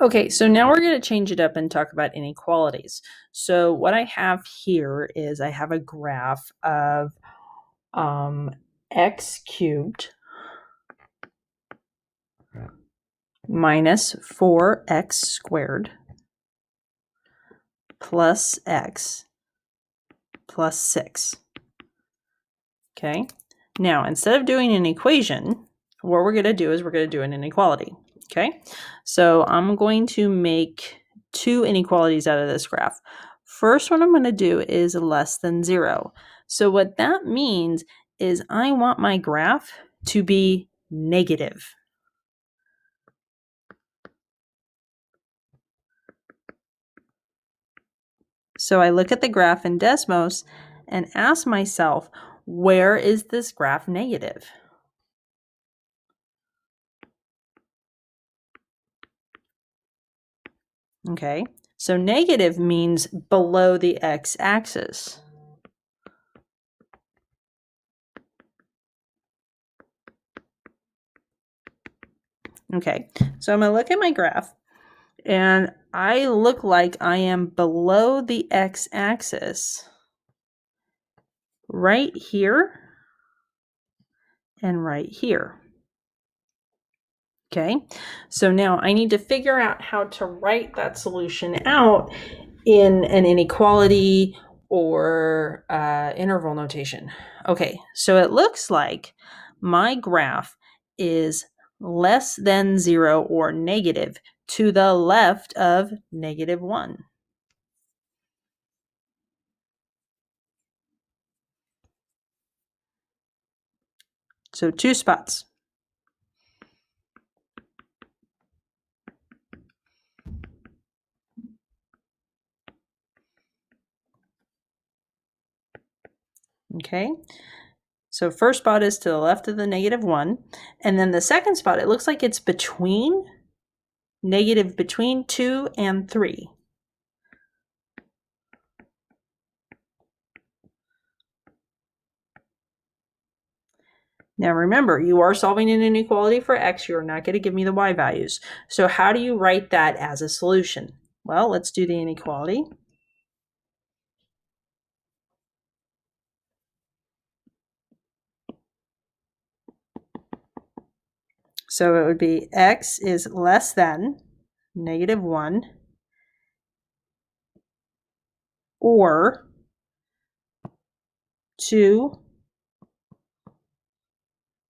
Okay, so now we're going to change it up and talk about inequalities. So what I have here is I have a graph of x cubed minus 4x squared plus x plus 6. Okay, now instead of doing an equation, what we're going to do is we're going to do an inequality. Okay, so I'm going to make two inequalities out of this graph. First one I'm going to do is less than 0. So what that means is I want my graph to be negative. So I look at the graph in Desmos and ask myself, where is this graph negative? Okay, so negative means below the x-axis. Okay, so I'm going to look at my graph, and I look like I am below the x-axis right here and right here. Okay, so now I need to figure out how to write that solution out in an inequality or interval notation. Okay, so it looks like my graph is less than 0 or negative to the left of -1. So 2 spots. Okay, so first spot is to the left of the -1, and then the second spot, it looks like it's between 2 and 3. Now remember, you are solving an inequality for x. You're not going to give me the y values. So how do you write that as a solution? Well, let's do the inequality. So it would be x is less than -1 or 2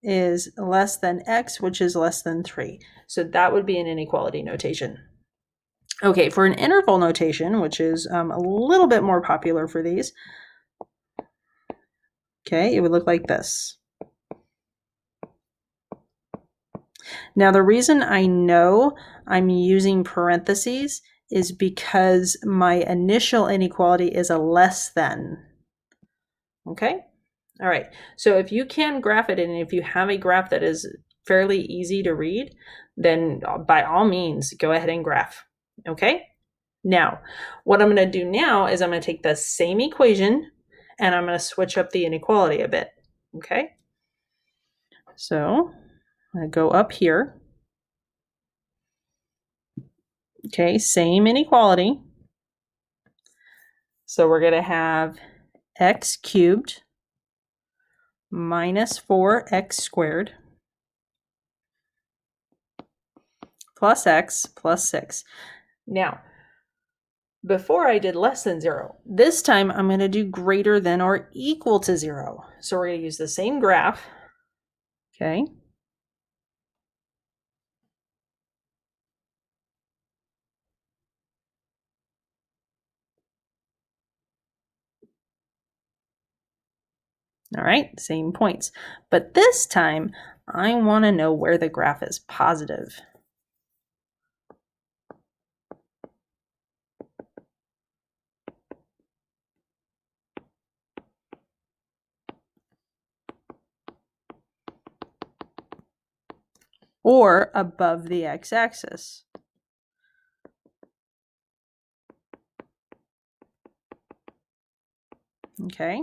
is less than x, which is less than 3. So that would be an inequality notation. Okay, for an interval notation, which is a little bit more popular for these, okay, it would look like this. Now, the reason I know I'm using parentheses is because my initial inequality is a less than. Okay? All right. So if you can graph it, and if you have a graph that is fairly easy to read, then by all means, go ahead and graph. Okay? Now, what I'm going to do now is I'm going to take the same equation and I'm going to switch up the inequality a bit. Okay? So I'm going to go up here. Okay, same inequality. So we're going to have x cubed minus 4x squared plus x plus 6. Now, before I did less than 0. This time I'm going to do greater than or equal to 0. So we're going to use the same graph. Okay. All right, same points. But this time I want to know where the graph is positive. Or above the x-axis. Okay,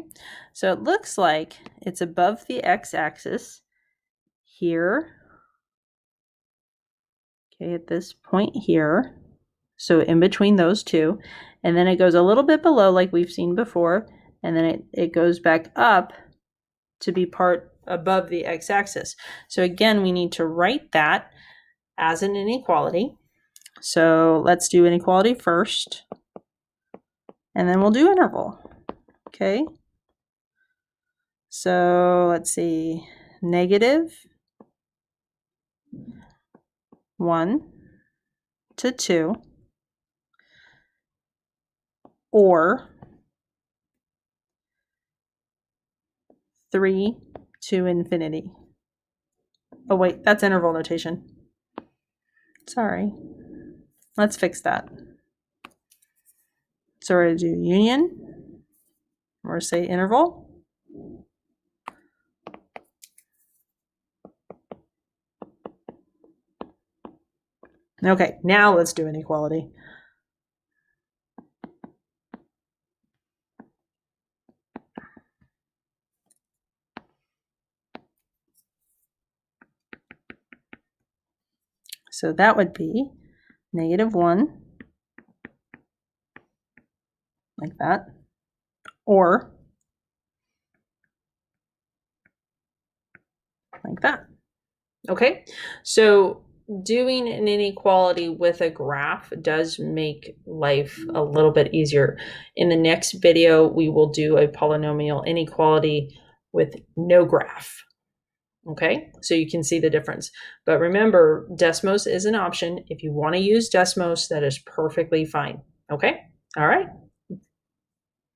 so it looks like it's above the x-axis here. Okay, at this point here. so in between those two, and then it goes a little bit below like we've seen before, and then it goes back up to be part above the x-axis. So again, we need to write that as an inequality. So let's do inequality first, and then we'll do interval. Okay. So let's see, negative 1 to 2, or 3 to infinity. Oh wait, that's interval notation. Sorry. Let's fix that. So we're going to do union, or say interval. Okay, now let's do inequality. So that would be negative 1, like that, or like that. Okay, so doing an inequality with a graph does make life a little bit easier. In the next video, we will do a polynomial inequality with no graph. Okay, so you can see the difference. But remember, Desmos is an option. If you want to use Desmos, that is perfectly fine. Okay, all right.